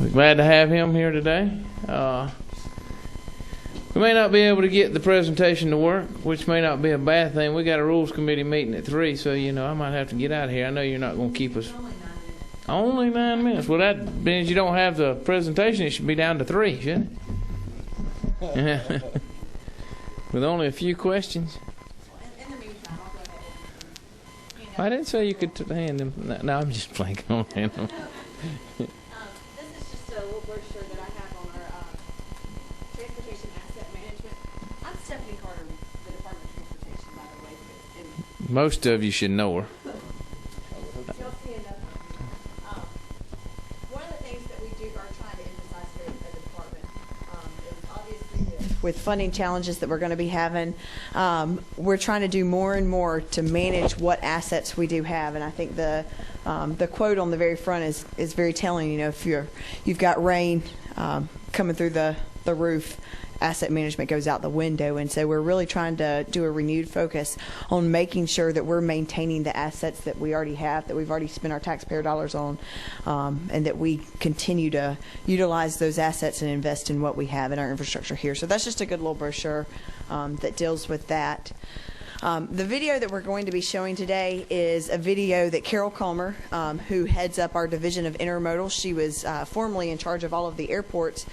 We're glad to have him here today. We may not be able to get the presentation to work, which may not be a bad thing. We got a rules committee meeting at 3, so I might have to get out of here. I know you're not going to keep us. Only 9 minutes. Well, that means you don't have the presentation. It should be down to 3, shouldn't it? With only a few questions. In the meantime, I'll go ahead and I didn't say you could hand them. No, I'm just playing on hand them. this is just a little brochure that I have on our transportation asset management. I'm Stephanie Carter, the Department of Transportation, by the way. Most of you should know her. You'll see enough. One of the things that we do are trying to emphasize here at the department is obviously with funding challenges that we're going to be having, we're trying to do more and more to manage what assets we do have. And I think the quote on the very front is very telling. If you've got rain coming through the roof, asset management goes out the window. And so we're really trying to do a renewed focus on making sure that we're maintaining the assets that we already have, that we've already spent our taxpayer dollars on, and that we continue to utilize those assets and invest in what we have in our infrastructure here. So that's just a good little brochure that deals with that. The video that we're going to be showing today is a video that Carol Calmer, who heads up our division of intermodal, she was formerly in charge of all of the airports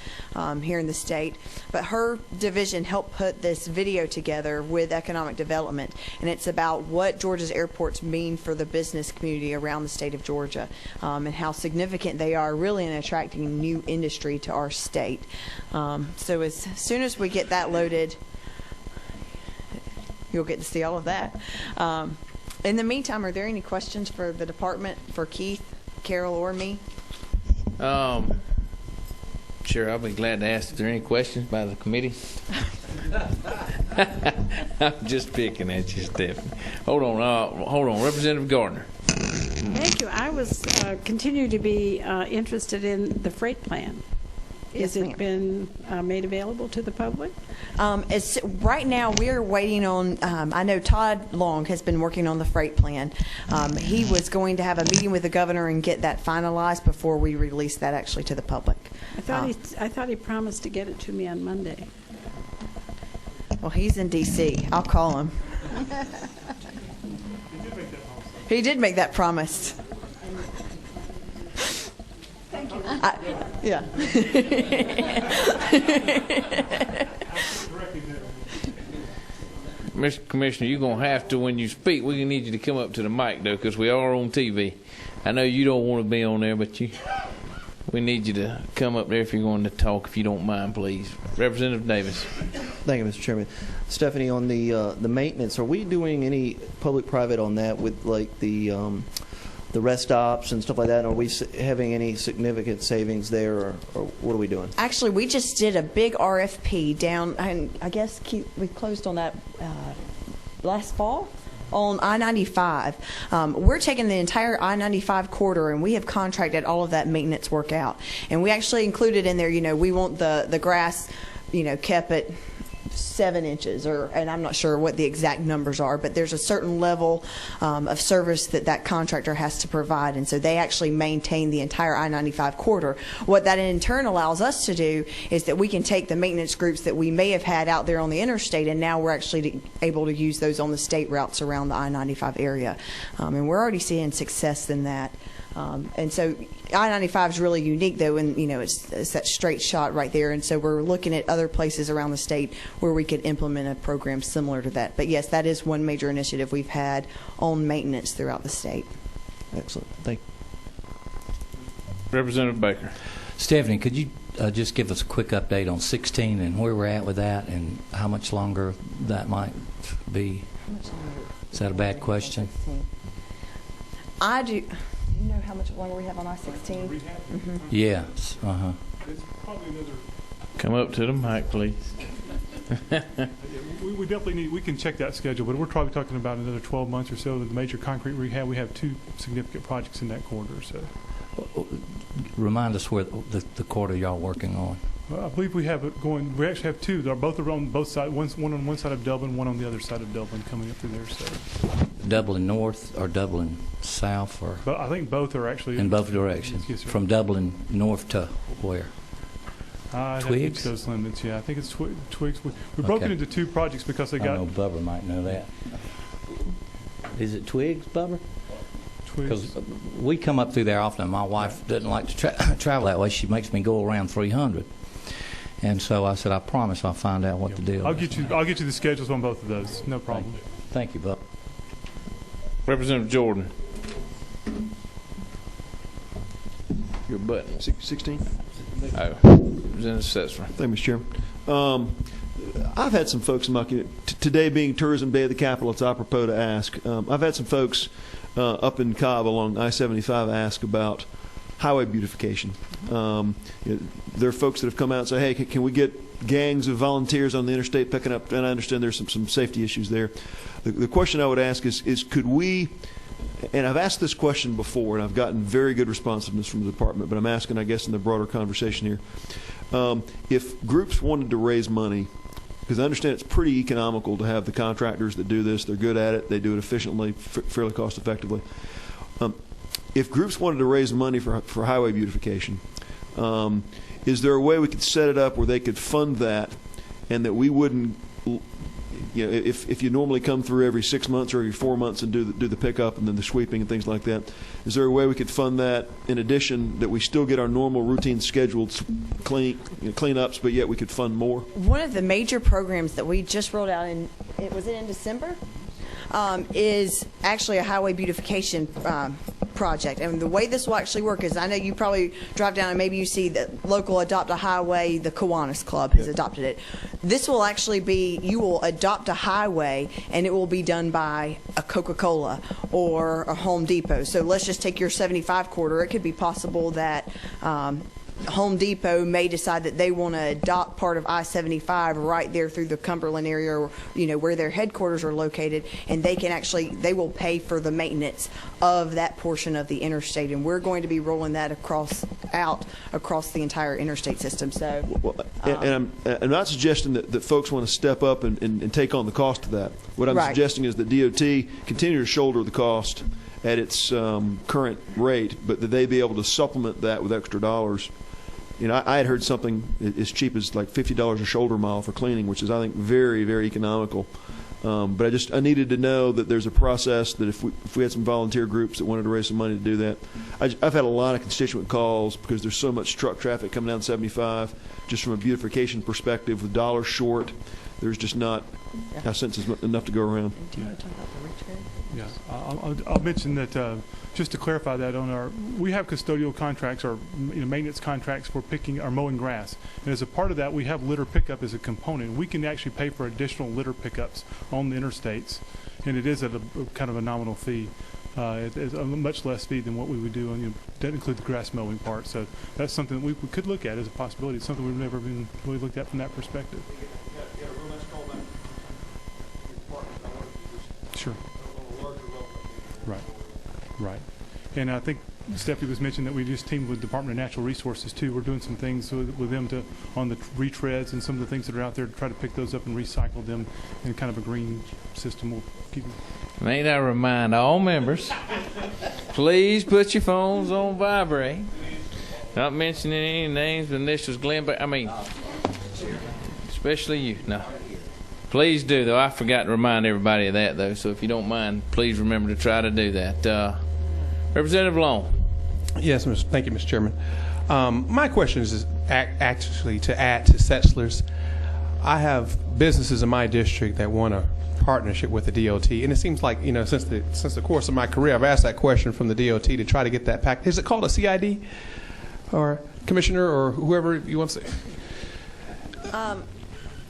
here in the state, but her division helped put this video together with economic development, and it's about what Georgia's airports mean for the business community around the state of Georgia, and how significant they are really in attracting new industry to our state. So as soon as we get that loaded, you'll get to see all of that. In the meantime, are there any questions for the department, for Keith, Carol, or me? Sure, I'll be glad to ask if there are any questions by the committee. I'm just picking at you, Stephanie. Hold on, Representative Gardner. Thank you. I was continue to be interested in the freight plan. Yes, Has it been made available to the public? Right now, we're waiting on, I know Todd Long has been working on the freight plan. He was going to have a meeting with the governor and get that finalized before we release that actually to the public. I thought he promised to get it to me on Monday. Well, he's in D.C. I'll call him. He did make that promise. Yeah. Mr. Commissioner, you're going to have to, when you speak, we're going to need you to come up to the mic, though, because we are on TV. I know you don't want to be on there, but we need you to come up there if you're going to talk, if you don't mind, please. Representative Davis. Thank you, Mr. Chairman. Stephanie, on the maintenance, are we doing any public-private on that with, like, the rest stops and stuff like that? Are we having any significant savings there, or what are we doing? Actually, we just did a big RFP down, and I guess we closed on that last fall on I-95. We're taking the entire I-95 corridor, and we have contracted all of that maintenance work out. And we actually included in there, we want the grass, kept at 7 inches, and I'm not sure what the exact numbers are, but there's a certain level of service that contractor has to provide, and so they actually maintain the entire I-95 corridor. What that in turn allows us to do is that we can take the maintenance groups that we may have had out there on the interstate, and now we're actually able to use those on the state routes around the I-95 area, and we're already seeing success in that. And so I-95 is really unique, though, and it's that straight shot right there. And so we're looking at other places around the state where we could implement a program similar to that. But yes, that is one major initiative we've had on maintenance throughout the state. Excellent. Thank you. Representative Baker. Stephanie, could you just give us a quick update on 16 and where we're at with that and how much longer that might be? Is that a bad question? I do. Do you know how much longer we have on I-16? Mm-hmm. Yes. Uh-huh. It's probably another. Come up to the mic, please. we definitely need. We can check that schedule, but we're probably talking about another 12 months or so. The major concrete rehab. We have 2 significant projects in that corridor. So, remind us where the corridor y'all working on. Well, I believe we have it going. We actually have two. They're both on both sides. One on one side of Dublin, one on the other side of Dublin, coming up through there. So, Dublin North or Dublin South, or but I think both are actually in both directions. Yes, sir. From Dublin North to where? Twigs? Those limits, yeah. I think it's Twigs. We broke it into two projects because they I got know Bubba might know that. Is it Twigs, Bubba? Twigs. Because we come up through there often. My wife doesn't like to travel that way. She makes me go around 300. And so I said, I promise I'll find out what the deal I'll is. get you the schedules on both of those. No problem. Thank you, Bubba. Representative Jordan. Your button. 16. Oh, Representative Setzler. Thank you, Mr. Chairman. I've had some folks in my community, today being Tourism Day of the Capital, it's apropos to ask. I've had some folks up in Cobb along I-75 ask about highway beautification. There are folks that have come out and say, hey, can we get gangs of volunteers on the interstate picking up, and I understand there's some safety issues there. The question I would ask is could we, and I've asked this question before, and I've gotten very good responsiveness from the department, but I'm asking, I guess, in the broader conversation here, if groups wanted to raise money, because I understand it's pretty economical to have the contractors that do this, they're good at it, they do it efficiently, fairly cost effectively. If groups wanted to raise money for highway beautification, is there a way we could set it up where they could fund that, and that we wouldn't, if you normally come through every 6 months or every 4 months and do the pickup and then the sweeping and things like that, is there a way we could fund that in addition, that we still get our normal routine scheduled cleanups, but yet we could fund more? One of the major programs that we just rolled out was it in December? Is actually a highway beautification project. And the way this will actually work is, I know you probably drive down and maybe you see that local Adopt a Highway, the Kiwanis Club has adopted it. This will actually be, you will adopt a highway and it will be done by a Coca-Cola or a Home Depot. So let's just take your 75 corridor. It could be possible that Home Depot may decide that they want to adopt part of I-75 right there through the Cumberland area, or, where their headquarters are located, and they will pay for the maintenance of that portion of the interstate, and we're going to be rolling that across the entire interstate system. So, and I'm not suggesting that folks want to step up and take on the cost of that. What I'm suggesting is that DOT continue to shoulder the cost at its current rate, but that they be able to supplement that with extra dollars. I had heard something as cheap as like $50 a shoulder mile for cleaning, which is, I think, very, very economical. But I needed to know that there's a process that if we had some volunteer groups that wanted to raise some money to do that. I've had a lot of constituent calls because there's so much truck traffic coming down 75. Just from a beautification perspective, with dollars short, there's just not, I sense, enough to go around. do you want to talk about the retread? Yeah, I'll mention that just to clarify that we have custodial contracts or maintenance contracts for picking or mowing grass, and as a part of that, we have litter pickup as a component. We can actually pay for additional litter pickups on the interstates, and it is at a kind of a nominal fee. It's a much less fee than what we would do, and doesn't include the grass mowing part. So that's something that we could look at as a possibility. It's something we've never been really looked at from that perspective. Sure. Right. And I think Stephanie was mentioning that we just teamed with the Department of Natural Resources too. We're doing some things with them on the retreads and some of the things that are out there to try to pick those up and recycle them in kind of a green system. We'll keep. May I remind all members, please put your phones on vibrate. Not mentioning any names, but initials, Glenn. But especially you. No. Please do, though. I forgot to remind everybody of that, though. So if you don't mind, please remember to try to do that. Representative Long. Yes, thank you, Mr. Chairman. My question is actually to add to Setzler's. I have businesses in my district that want a partnership with the DOT, and it seems like since the course of my career, I've asked that question from the DOT to try to get that pack. Is it called a CID, or Commissioner, or whoever you want to say?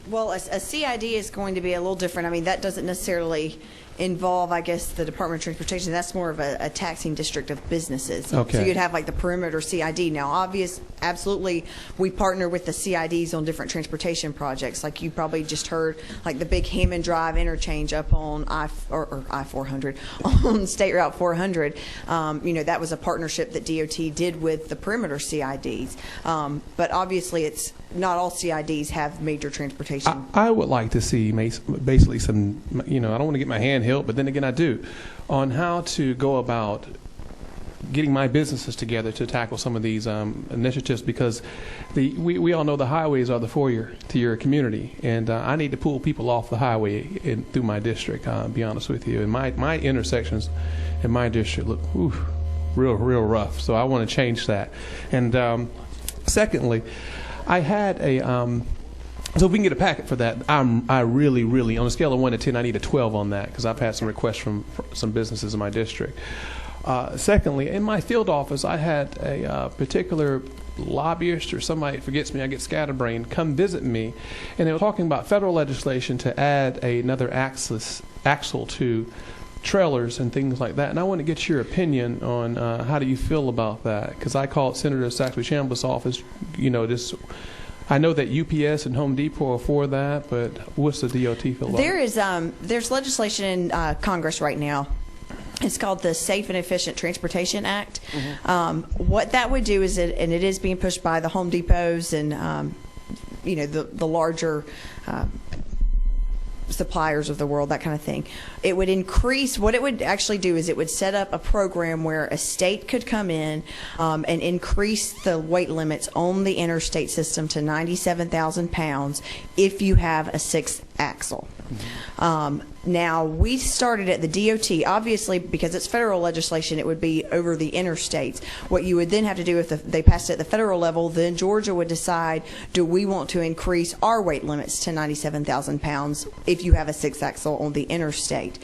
Well, a CID is going to be a little different. I mean, that doesn't necessarily involve, I guess, the Department of Transportation. That's more of a taxing district of businesses. Okay. So you'd have like the perimeter CID. Now, absolutely, we partner with the CIDs on different transportation projects. Like you probably just heard, like the big Hammond Drive interchange up on I-400, on State Route 400. That was a partnership that DOT did with the perimeter CIDs. But obviously, it's not all CIDs have major transportation. I would like to see basically some, I don't want to get my hand held, but then again I do, on how to go about getting my businesses together to tackle some of these initiatives, because we all know the highways are the foyer to your community, and I need to pull people off the highway through my district, be honest with you. And my intersections in my district look real rough, so I want to change that. And secondly, I had a so if we can get a packet for that, I really, on a scale of 1 to 10, I need a 12 on that, because I've had some requests from some businesses in my district. Secondly, in my field office, I had a particular lobbyist or somebody, forgets me, I get scatterbrained, come visit me, and they were talking about federal legislation to add another axle to trailers and things like that. And I want to get your opinion on how do you feel about that? Because I called Senator Saxby Chambliss' office, I know that UPS and Home Depot are for that, but what's the DOT feel about it? There's legislation in Congress right now. It's called the Safe and Efficient Transportation Act. What that would do is, and it is being pushed by the Home Depots and the larger suppliers of the world, that kind of thing. It would increase, what it would actually do is it would set up a program where a state could come in and increase the weight limits on the interstate system to 97,000 pounds if you have a sixth axle. Now, we started at the DOT, obviously, because it's federal legislation, it would be over the interstates. What you would then have to do if they passed it at the federal level, then Georgia would decide, do we want to increase our weight limits to 97,000 pounds if you have a sixth axle on the interstate?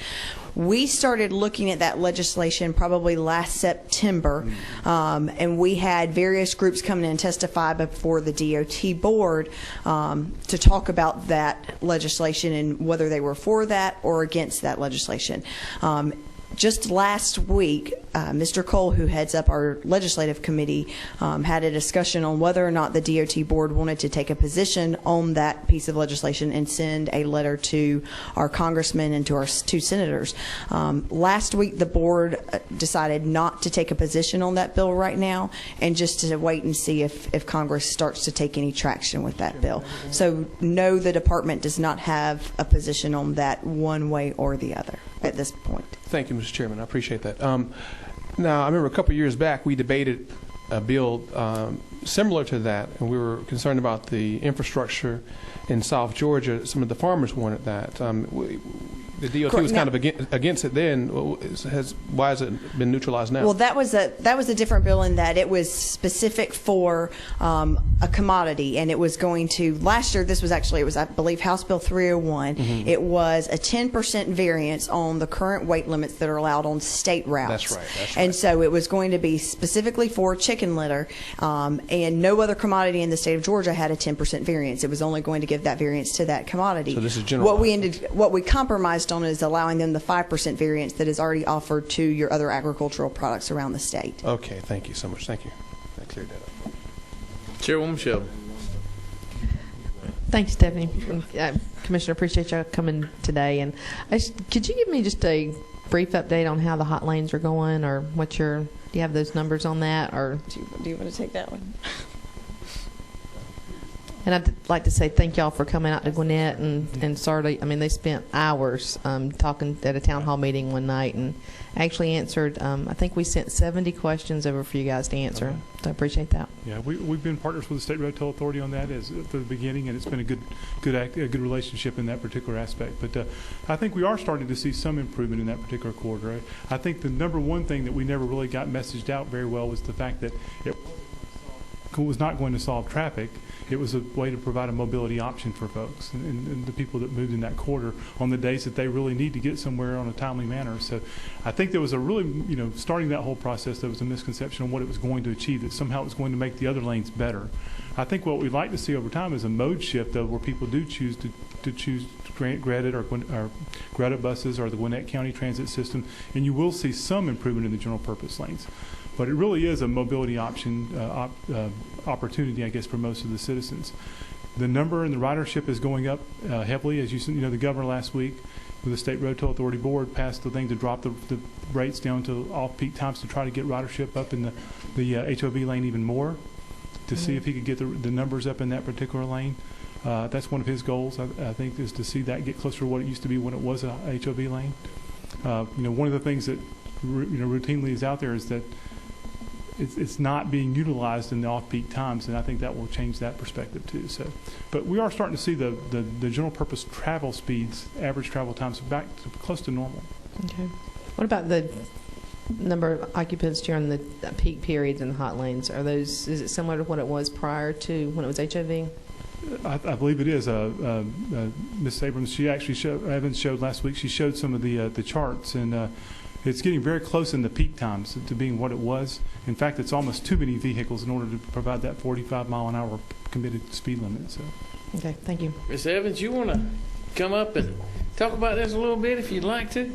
We started looking at that legislation probably last September, and we had various groups come in and testify before the DOT board to talk about that legislation and whether they were for that or against that legislation. Just last week, Mr. Cole, who heads up our legislative committee, had a discussion on whether or not the DOT board wanted to take a position on that piece of legislation and send a letter to our congressmen and to our two senators. Last week, the board decided not to take a position on that bill right now, and just to wait and see if Congress starts to take any traction with that bill. So no, the department does not have a position on that one way or the other at this point. Thank you, Mr. Chairman. I appreciate that. Now, I remember a couple of years back we debated a bill similar to that, and we were concerned about the infrastructure in South Georgia. Some of the farmers wanted that. The DOT was kind of against it then. Why has it been neutralized now? Well, that was a different bill in that it was specific for a commodity, and it was going to, last year, this was actually, it was, I believe, House Bill 301. It was a 10% variance on the current weight limits that are allowed on state routes. That's right. And so it was going to be specifically for chicken litter, and no other commodity in the state of Georgia had a 10% variance. It was only going to give that variance to that commodity. So this is general. What we compromised on is allowing them the 5% variance that is already offered to your other agricultural products around the state. Okay, thank you so much. Thank you. I cleared that up. Chairwoman Shelby. Thank you, Stephanie. Commissioner, appreciate you coming today. And could you give me just a brief update on how the hot lanes are going, or what do you have those numbers on that, or Do you want to take that one? And I'd like to say thank y'all for coming out to Gwinnett and sorry, I mean, they spent hours talking at a town hall meeting one night and actually answered, I think we sent 70 questions over for you guys to answer. So I appreciate that. Yeah, we've been partners with the State Road Toll Authority on that at the beginning, and it's been a good relationship in that particular aspect. But I think we are starting to see some improvement in that particular quarter. I think the number one thing that we never really got messaged out very well was the fact that it was not going to solve traffic. It was a way to provide a mobility option for folks and the people that moved in that quarter on the days that they really need to get somewhere on a timely manner. So I think there was a really, starting that whole process, there was a misconception on what it was going to achieve, that somehow it was going to make the other lanes better. I think what we'd like to see over time is a mode shift, though, where people do choose to choose Granite or Granite buses or the Gwinnett County Transit System, and you will see some improvement in the general purpose lanes. But it really is a mobility option opportunity, I guess, for most of the citizens. The number and the ridership is going up heavily. As you know, the governor last week with the State Road Toll Authority Board passed the thing to drop the rates down to off-peak times to try to get ridership up in the HOV lane even more, to see if he could get the numbers up in that particular lane. That's one of his goals, I think, is to see that get closer to what it used to be when it was a HOV lane. One of the things that routinely is out there is that it's not being utilized in the off-peak times, and I think that will change that perspective too. So, but we are starting to see the general purpose travel speeds, average travel times back to close to normal. Okay. What about the number of occupants during the peak periods in the hot lanes? Is it similar to what it was prior to when it was HOV? I believe it is. Ms. Abrams, she actually Evans showed last week. She showed some of the charts, and it's getting very close in the peak times to being what it was. In fact, it's almost too many vehicles in order to provide that 45-mile-an-hour committed speed limit. So. Okay, thank you. Ms. Evans, you want to come up and talk about this a little bit if you'd like to?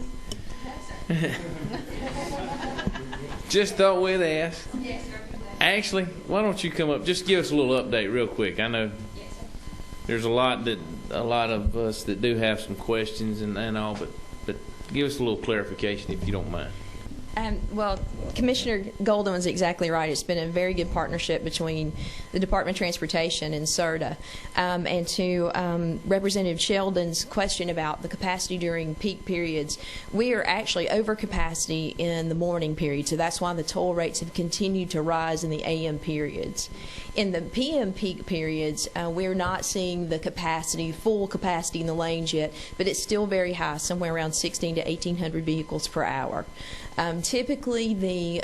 Just thought we'd ask. Actually, why don't you come up? Just give us a little update real quick. I know there's a lot of us that do have some questions and all, but give us a little clarification if you don't mind. Well, Commissioner Golden was exactly right. It's been a very good partnership between the Department of Transportation and CERTA. And to Representative Sheldon's question about the capacity during peak periods, we are actually over capacity in the morning period, so that's why the toll rates have continued to rise in the AM periods. In the PM peak periods, we're not seeing the full capacity in the lanes yet, but it's still very high, somewhere around 1,600 to 1,800 vehicles per hour. Typically, the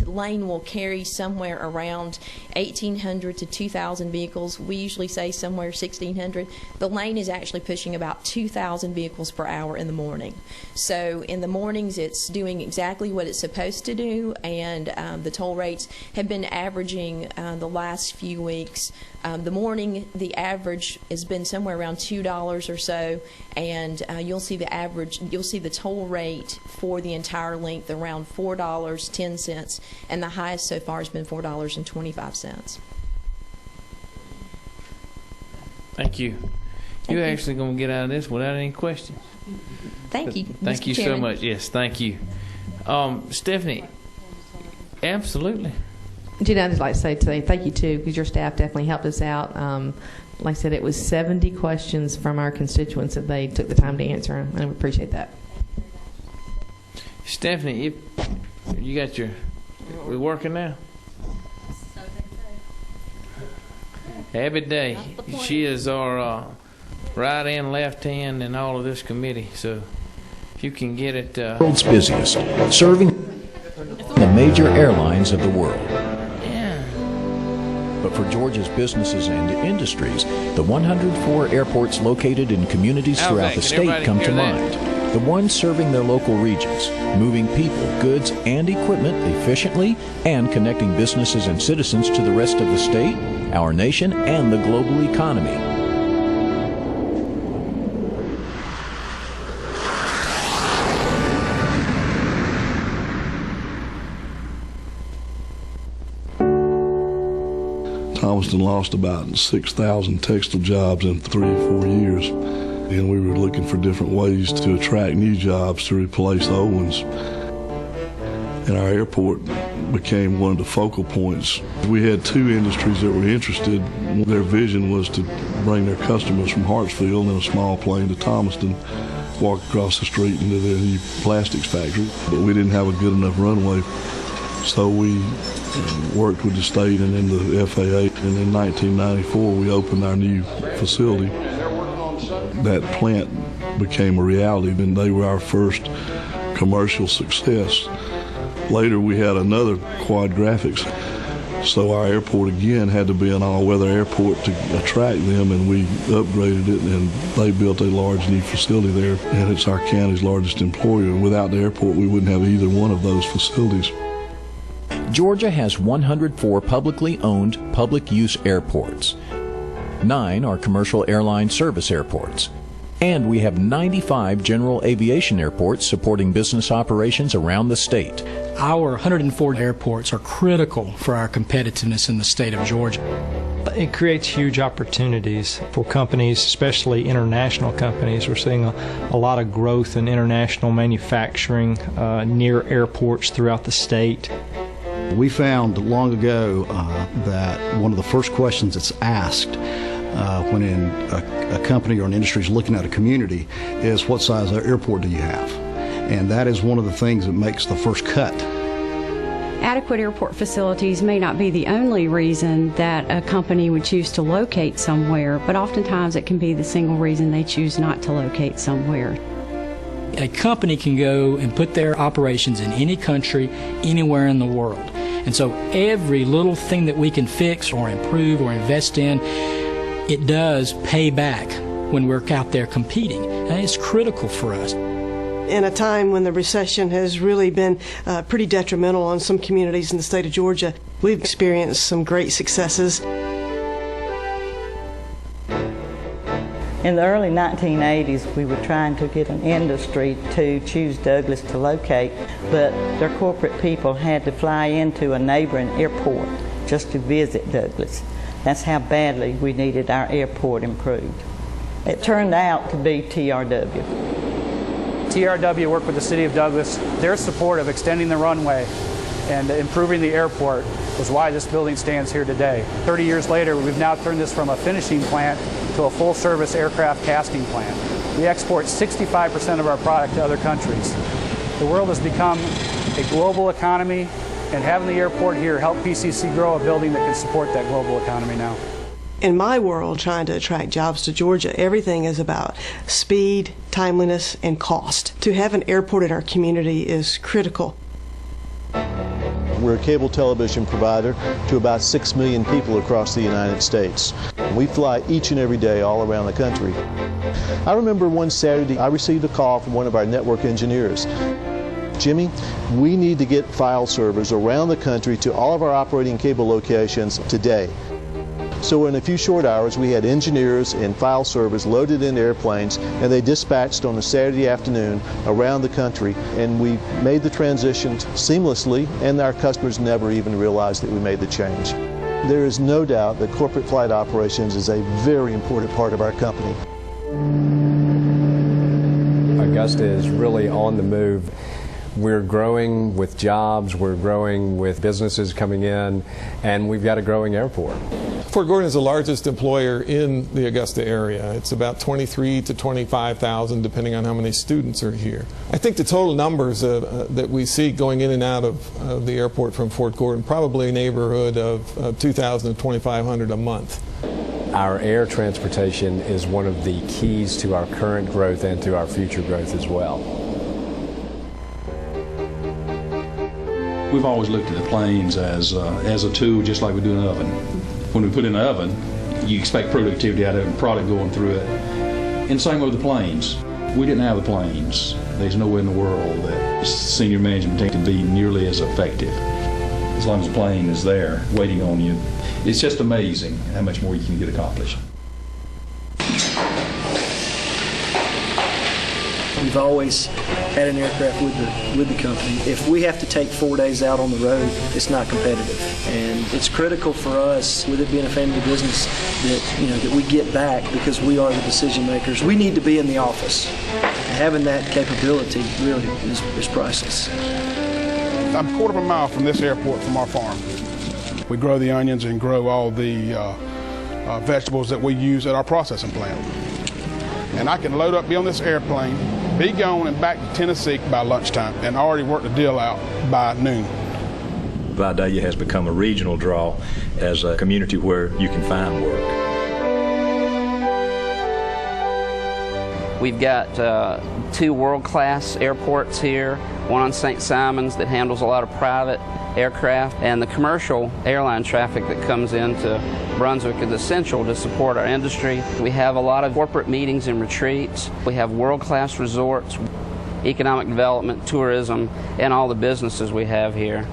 lane will carry somewhere around 1,800 to 2,000 vehicles. We usually say somewhere 1,600. The lane is actually pushing about 2,000 vehicles per hour in the morning. So in the mornings, it's doing exactly what it's supposed to do, and the toll rates have been averaging the last few weeks. The morning, the average has been somewhere around $2 or so, and you'll see the toll rate for the entire length around $4.10, and the highest so far has been $4.25. Thank you. You're actually going to get out of this without any questions. Thank you. Thank Mr. you Chairman. so much. Yes, thank you. Stephanie, absolutely. Gina, I'd just like to say today, thank you too, because your staff definitely helped us out. Like I said, it was 70 questions from our constituents that they took the time to answer, and we appreciate that. Stephanie, you got we working now? Every day. She is our right and left hand in all of this committee, so if you can get it. World's busiest, serving the major airlines of the world. But for Georgia's businesses and industries, the 104 airports located in communities throughout the state come to mind. The ones serving their local regions, moving people, goods, and equipment efficiently, and connecting businesses and citizens to the rest of the state, our nation, and the global economy. Thomaston lost about 6,000 textile jobs in 3 or 4 years, and we were looking for different ways to attract new jobs to replace old ones. And our airport became one of the focal points. We had 2 industries that were interested. Their vision was to bring their customers from Hartsfield in a small plane to Thomaston, walk across the street into their new plastics factory, but we didn't have a good enough runway. So we worked with the state and then the FAA, and in 1994 we opened our new facility. That plant became a reality, and they were our first commercial success. Later we had another Quad Graphics, so our airport again had to be an all-weather airport to attract them, and we upgraded it, and they built a large new facility there, and it's our county's largest employer, and without the airport we wouldn't have either one of those facilities. Georgia has 104 publicly owned public-use airports. 9 are commercial airline service airports. And we have 95 general aviation airports supporting business operations around the state. Our 104 airports are critical for our competitiveness in the state of Georgia. It creates huge opportunities for companies, especially international companies. We're seeing a lot of growth in international manufacturing near airports throughout the state. We found long ago that one of the first questions that's asked when a company or an industry is looking at a community is, what size airport do you have? And that is one of the things that makes the first cut. Adequate airport facilities may not be the only reason that a company would choose to locate somewhere, but oftentimes it can be the single reason they choose not to locate somewhere. A company can go and put their operations in any country, anywhere in the world. And so every little thing that we can fix or improve or invest in, it does pay back when we're out there competing. And it's critical for us. In a time when the recession has really been pretty detrimental on some communities in the state of Georgia, we've experienced some great successes. In the early 1980s, we were trying to get an industry to choose Douglas to locate, but their corporate people had to fly into a neighboring airport just to visit Douglas. That's how badly we needed our airport improved. It turned out to be TRW. TRW worked with the City of Douglas. Their support of extending the runway and improving the airport was why this building stands here today. 30 years later, we've now turned this from a finishing plant to a full-service aircraft casting plant. We export 65% of our product to other countries. The world has become a global economy, and having the airport here helped PCC grow a building that can support that global economy now. In my world, trying to attract jobs to Georgia, everything is about speed, timeliness, and cost. To have an airport in our community is critical. We're a cable television provider to about 6 million people across the United States. We fly each and every day all around the country. I remember one Saturday I received a call from one of our network engineers. Jimmy, we need to get file servers around the country to all of our operating cable locations today. So in a few short hours, we had engineers and file servers loaded in airplanes, and they dispatched on a Saturday afternoon around the country, and we made the transition seamlessly, and our customers never even realized that we made the change. There is no doubt that corporate flight operations is a very important part of our company. Augusta is really on the move. We're growing with jobs, we're growing with businesses coming in, and we've got a growing airport. Fort Gordon is the largest employer in the Augusta area. It's about 23 to 25,000 depending on how many students are here. I think the total numbers that we see going in and out of the airport from Fort Gordon, probably a neighborhood of 2,000 to 2,500 a month. Our air transportation is one of the keys to our current growth and to our future growth as well. We've always looked at the planes as a tool, just like we do an oven. When we put in an oven, you expect productivity out of it, product going through it. And same with the planes. We didn't have the planes. There's nowhere in the world that senior management team can be nearly as effective. As long as the plane is there, waiting on you, it's just amazing how much more you can get accomplished. We've always had an aircraft with the company. If we have to take 4 days out on the road, it's not competitive. And it's critical for us, with it being a family business, that we get back because we are the decision makers. We need to be in the office. Having that capability really is priceless. I'm a quarter of a mile from this airport from our farm. We grow the onions and grow all the vegetables that we use at our processing plant. And I can load up, be on this airplane, be gone and back to Tennessee by lunchtime, and already work the deal out by noon. Vidalia has become a regional draw as a community where you can find work. We've got 2 world-class airports here, one on St. Simons that handles a lot of private aircraft, and the commercial airline traffic that comes into Brunswick is essential to support our industry. We have a lot of corporate meetings and retreats. We have world-class resorts, economic development, tourism, and all the businesses we have here.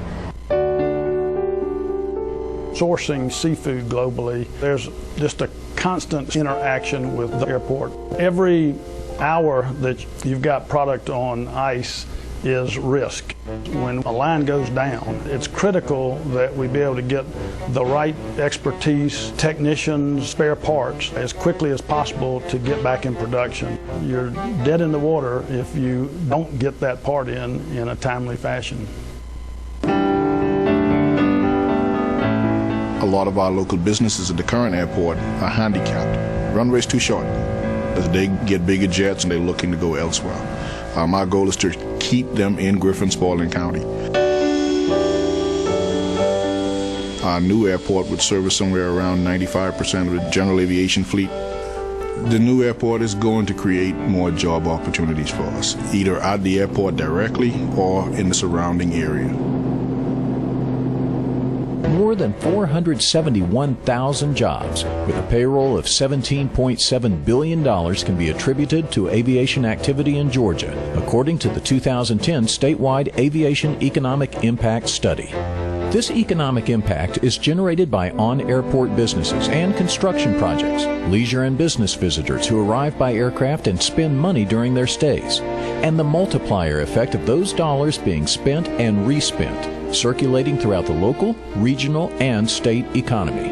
sourcing seafood globally. There's just a constant interaction with the airport. Every hour that you've got product on ice is risk. When a line goes down, it's critical that we be able to get the right expertise, technicians, spare parts as quickly as possible to get back in production. You're dead in the water if you don't get that part in a timely fashion. A lot of our local businesses at the current airport are handicapped. Runway's too short. As they get bigger jets and they're looking to go elsewhere. My goal is to keep them in Griffin-Spalding County. Our new airport would service somewhere around 95% of the general aviation fleet. The new airport is going to create more job opportunities for us, either at the airport directly or in the surrounding area. More than 471,000 jobs with a payroll of $17.7 billion can be attributed to aviation activity in Georgia, according to the 2010 statewide Aviation Economic Impact Study. This economic impact is generated by on-airport businesses and construction projects, leisure and business visitors who arrive by aircraft and spend money during their stays, and the multiplier effect of those dollars being spent and respent, circulating throughout the local, regional, and state economy.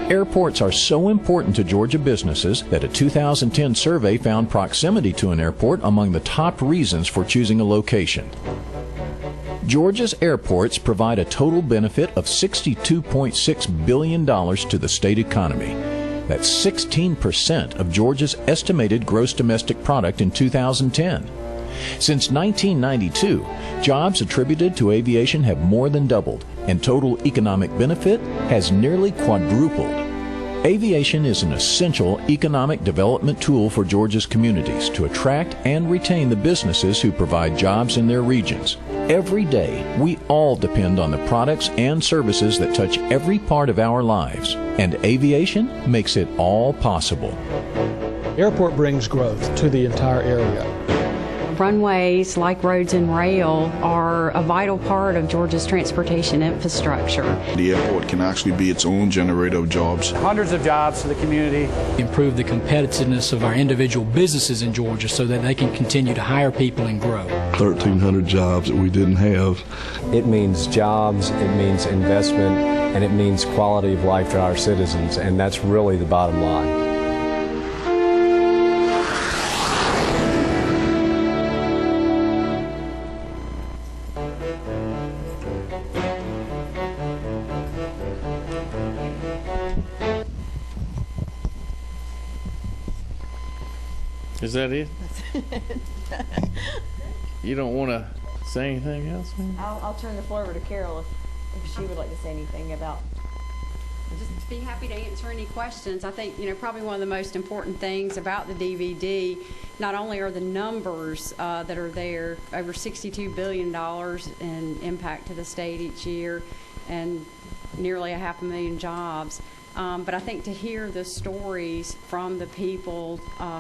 Airports are so important to Georgia businesses that a 2010 survey found proximity to an airport among the top reasons for choosing a location. Georgia's airports provide a total benefit of $62.6 billion to the state economy. That's 16% of Georgia's estimated gross domestic product in 2010. Since 1992, jobs attributed to aviation have more than doubled, and total economic benefit has nearly quadrupled. Aviation is an essential economic development tool for Georgia's communities to attract and retain the businesses who provide jobs in their regions. Every day, we all depend on the products and services that touch every part of our lives, and aviation makes it all possible. Airport brings growth to the entire area. Runways, like roads and rail, are a vital part of Georgia's transportation infrastructure. The airport can actually be its own generator of jobs. Hundreds of jobs to the community. Improve the competitiveness of our individual businesses in Georgia so that they can continue to hire people and grow. 1,300 jobs that we didn't have. It means jobs, it means investment, and it means quality of life to our citizens, and that's really the bottom line. Is that it? You don't want to say anything else? I'll turn the floor over to Carol if she would like to say anything about. Just be happy to answer any questions. I think, probably one of the most important things about the DVD, not only are the numbers that are there, over $62 billion in impact to the state each year, and nearly 500,000 jobs. But I think to hear the stories from the people,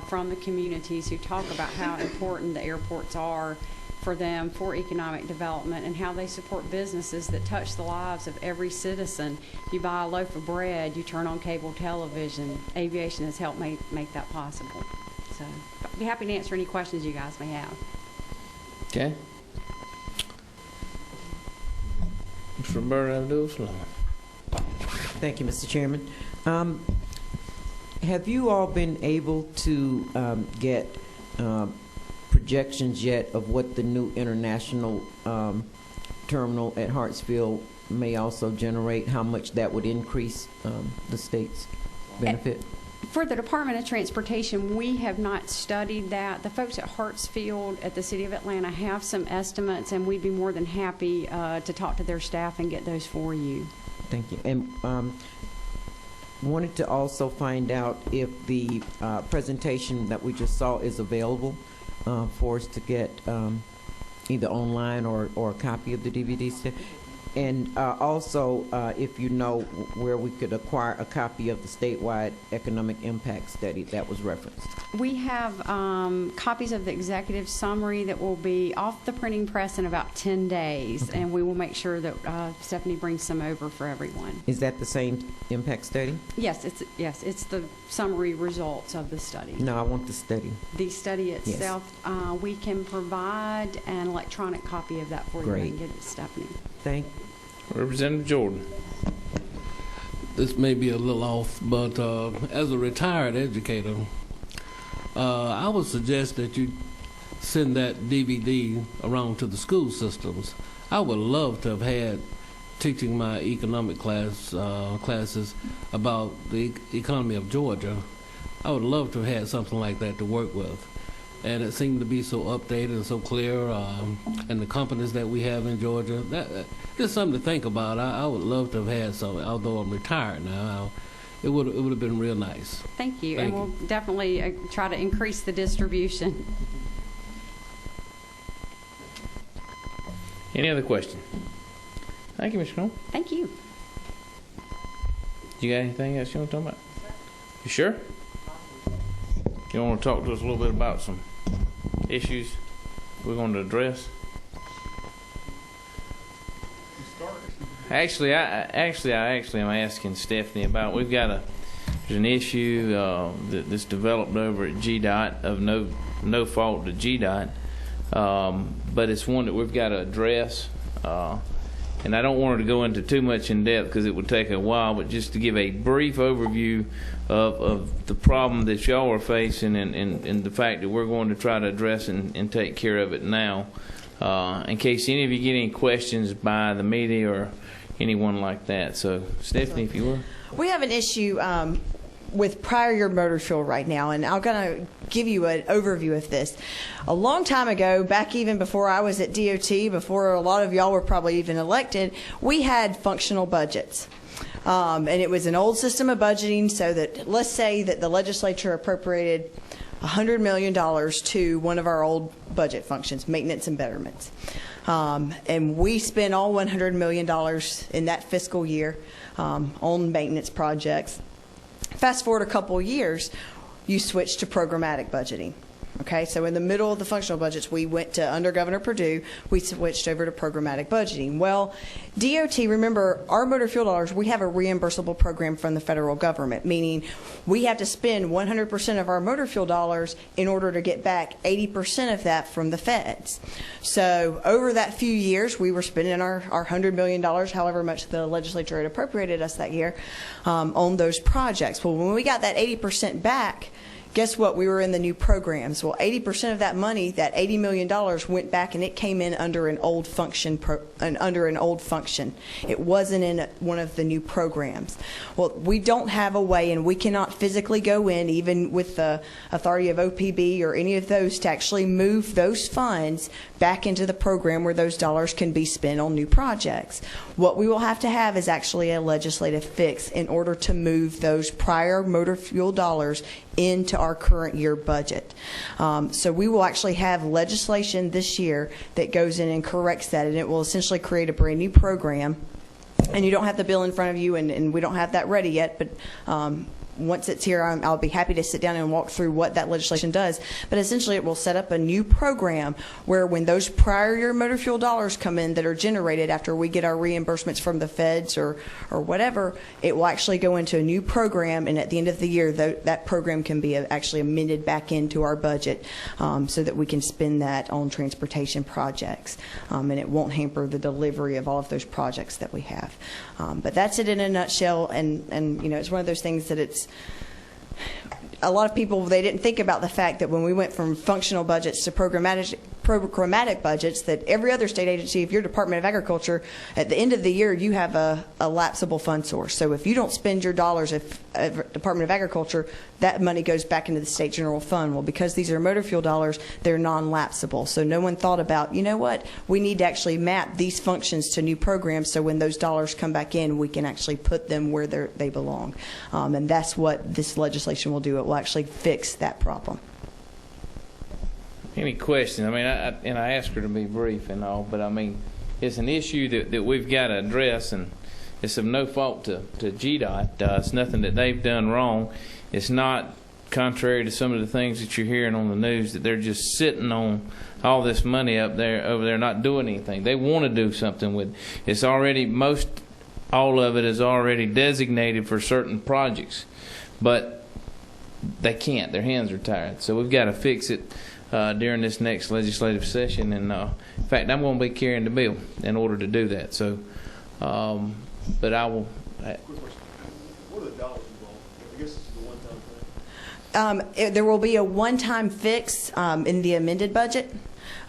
from the communities who talk about how important the airports are for them, for economic development, and how they support businesses that touch the lives of every citizen. You buy a loaf of bread, you turn on cable television. Aviation has helped make that possible. So I'd be happy to answer any questions you guys may have. Okay. Mr. Roberto Abdul-Salam. Thank you, Mr. Chairman. Have you all been able to get projections yet of what the new international terminal at Hartsfield may also generate, how much that would increase the state's benefit? For the Department of Transportation, we have not studied that. The folks at Hartsfield at the City of Atlanta have some estimates, and we'd be more than happy to talk to their staff and get those for you. Thank you. And wanted to also find out if the presentation that we just saw is available for us to get either online or a copy of the DVD set. And also, if you know where we could acquire a copy of the statewide economic impact study that was referenced. We have copies of the executive summary that will be off the printing press in about 10 days, and we will make sure that Stephanie brings some over for everyone. Is that the same impact study? Yes, it's the summary results of the study. No, I want the study. The study itself, yes. We can provide an electronic copy of that for Great. you and get it to Stephanie. Thank you. Representative Jordan. This may be a little off, but as a retired educator, I would suggest that you send that DVD around to the school systems. I would love to have had teaching my economic classes about the economy of Georgia. I would love to have had something like that to work with. And it seemed to be so updated and so clear, and the companies that we have in Georgia. That just something to think about. I would love to have had something, although I'm retired now. It would have been real nice. Thank you. Thank and we'll definitely try to increase the distribution. Any other question? Thank you, Mr. Cole. Thank you. You got anything else you want to talk about? You sure? You want to talk to us a little bit about some issues we're going to address? Actually, I am asking Stephanie about. We've got there's an issue that's developed over at GDOT of no fault to GDOT, but it's one that we've got to address. And I don't want her to go into too much in depth because it would take a while, but just to give a brief overview of the problem that y'all are facing and the fact that we're going to try to address and take care of it now. In case any of you get any questions by the media or anyone like that. So, Stephanie, if you will. We have an issue with prior year motor fuel right now, and I'm going to give you an overview of this. A long time ago, back even before I was at DOT, before a lot of y'all were probably even elected, we had functional budgets. And it was an old system of budgeting, so that let's say that the legislature appropriated $100 million to one of our old budget functions, maintenance and betterments. And we spent all $100 million in that fiscal year on maintenance projects. Fast forward a couple of years, you switch to programmatic budgeting. Okay, so in the middle of the functional budgets, we went to, under Governor Perdue, we switched over to programmatic budgeting. Well, DOT, remember, our motor fuel dollars, we have a reimbursable program from the federal government, meaning we have to spend 100% of our motor fuel dollars in order to get back 80% of that from the feds. So over that few years, we were spending our $100 million, however much the legislature had appropriated us that year, on those projects. Well, when we got that 80% back, guess what? We were in the new programs. Well, 80% of that money, that $80 million, went back, and it came in under an old function. It wasn't in one of the new programs. Well, we don't have a way, and we cannot physically go in, even with the authority of OPB or any of those, to actually move those funds back into the program where those dollars can be spent on new projects. What we will have to have is actually a legislative fix in order to move those prior motor fuel dollars into our current year budget. So we will actually have legislation this year that goes in and corrects that, and it will essentially create a brand new program. And you don't have the bill in front of you, and we don't have that ready yet, but once it's here, I'll be happy to sit down and walk through what that legislation does. But essentially, it will set up a new program where when those prior year motor fuel dollars come in that are generated after we get our reimbursements from the feds or whatever, it will actually go into a new program, and at the end of the year, that program can be actually amended back into our budget so that we can spend that on transportation projects. And it won't hamper the delivery of all of those projects that we have. But that's it in a nutshell, and you know, it's one of those things that it's a lot of people, they didn't think about the fact that when we went from functional budgets to programmatic budgets, that every other state agency, if you're Department of Agriculture, at the end of the year you have a lapsable fund source. So if you don't spend your dollars at Department of Agriculture, that money goes back into the state general fund. Well, because these are motor fuel dollars, they're non-lapsable. So no one thought about, you know what, we need to actually map these functions to new programs so when those dollars come back in, we can actually put them where they belong. And that's what this legislation will do. It will actually fix that problem. Any questions? I mean, I asked her to be brief and all, but I mean, it's an issue that we've got to address, and it's of no fault to GDOT. It's nothing that they've done wrong. It's not contrary to some of the things that you're hearing on the news, that they're just sitting on all this money over there not doing anything. They want to do something with it. It's already, all of it is already designated for certain projects, but they can't. Their hands are tired. So we've got to fix it during this next legislative session, and in fact, I'm going to be carrying the bill in order to do that. So, but I will. What are the dollars involved? I guess this is the one-time thing. There will be a one-time fix in the amended budget.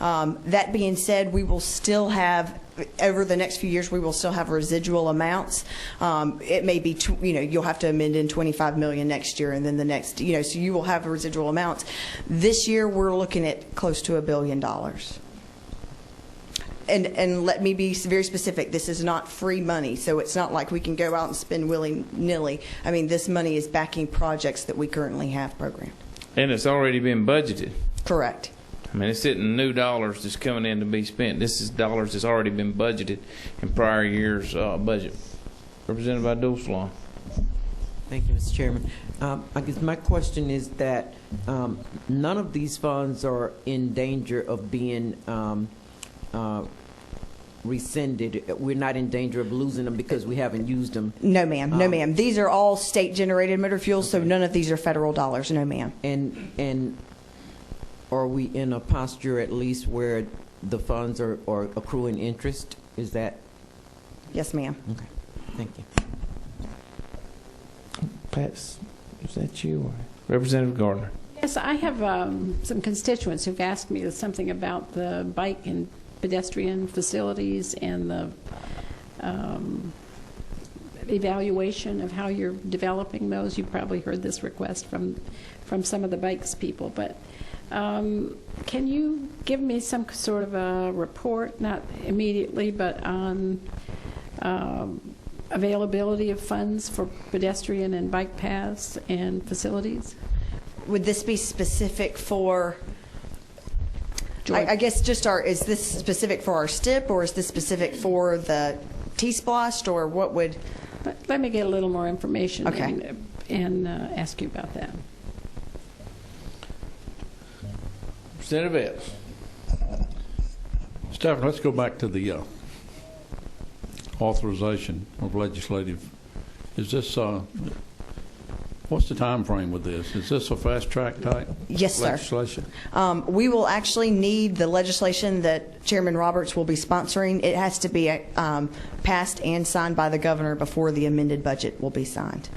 That being said, we will still have, over the next few years, we will still have residual amounts. It may be, you'll have to amend in $25 million next year, and then the next, so you will have residual amounts. This year, we're looking at close to $1 billion. And let me be very specific. This is not free money, so it's not like we can go out and spend willy-nilly. I mean, this money is backing projects that we currently have programmed. And it's already been budgeted. Correct. I mean, it's isn't new dollars that's coming in to be spent. This is dollars that's already been budgeted in prior year's budget. Represented by Dulcelon. Thank you, Mr. Chairman. I guess my question is that none of these funds are in danger of being rescinded. We're not in danger of losing them because we haven't used them. No, ma'am. No, ma'am. These are all state-generated motor fuels, so none of these are federal dollars. No, ma'am. And are we in a posture at least where the funds are accruing interest? Is that? Yes, ma'am. Okay. Thank you. Pat, is that you? Or Representative Gardner? Yes, I have some constituents who've asked me something about the bike and pedestrian facilities and the evaluation of how you're developing those. You've probably heard this request from some of the bikes people, but can you give me some sort of a report, not immediately, but on availability of funds for pedestrian and bike paths and facilities? Would this be specific for, I guess just is this specific for our STIP, or is this specific for the T-Splost, or what would? Let me get a little more information, okay, and ask you about that. Representative Epps. Stafford, let's go back to the authorization of legislative. Is this what's the time frame with this? Is this a fast track type legislation? Sir. We will actually need the legislation that Chairman Roberts will be sponsoring. It has to be passed and signed by the governor before the amended budget will be signed.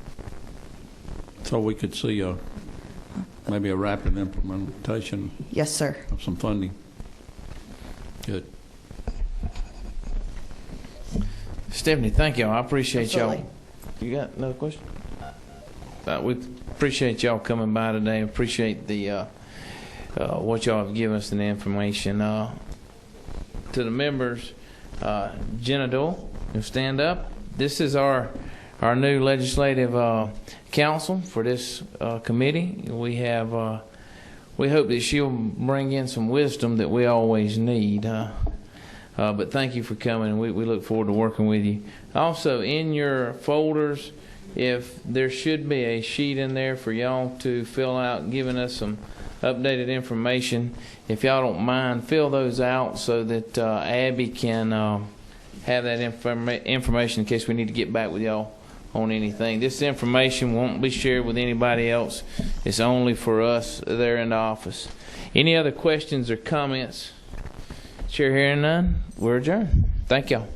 So we could see maybe a rapid implementation. Yes, sir. Of some funding. Good. Stephanie, thank y'all. I appreciate y'all. You got another question? We appreciate y'all coming by today. Appreciate the what y'all have given us and the information. To the members, Jenna Doyle, you'll stand up. This is our new legislative counsel for this committee. We have we hope that she'll bring in some wisdom that we always need. But thank you for coming. We look forward to working with you. Also, in your folders, if there should be a sheet in there for y'all to fill out, giving us some updated information. If y'all don't mind, fill those out so that Abby can have that information in case we need to get back with y'all on anything. This information won't be shared with anybody else. It's only for us there in the office. Any other questions or comments? Chair hearing none, we're adjourned. Thank y'all.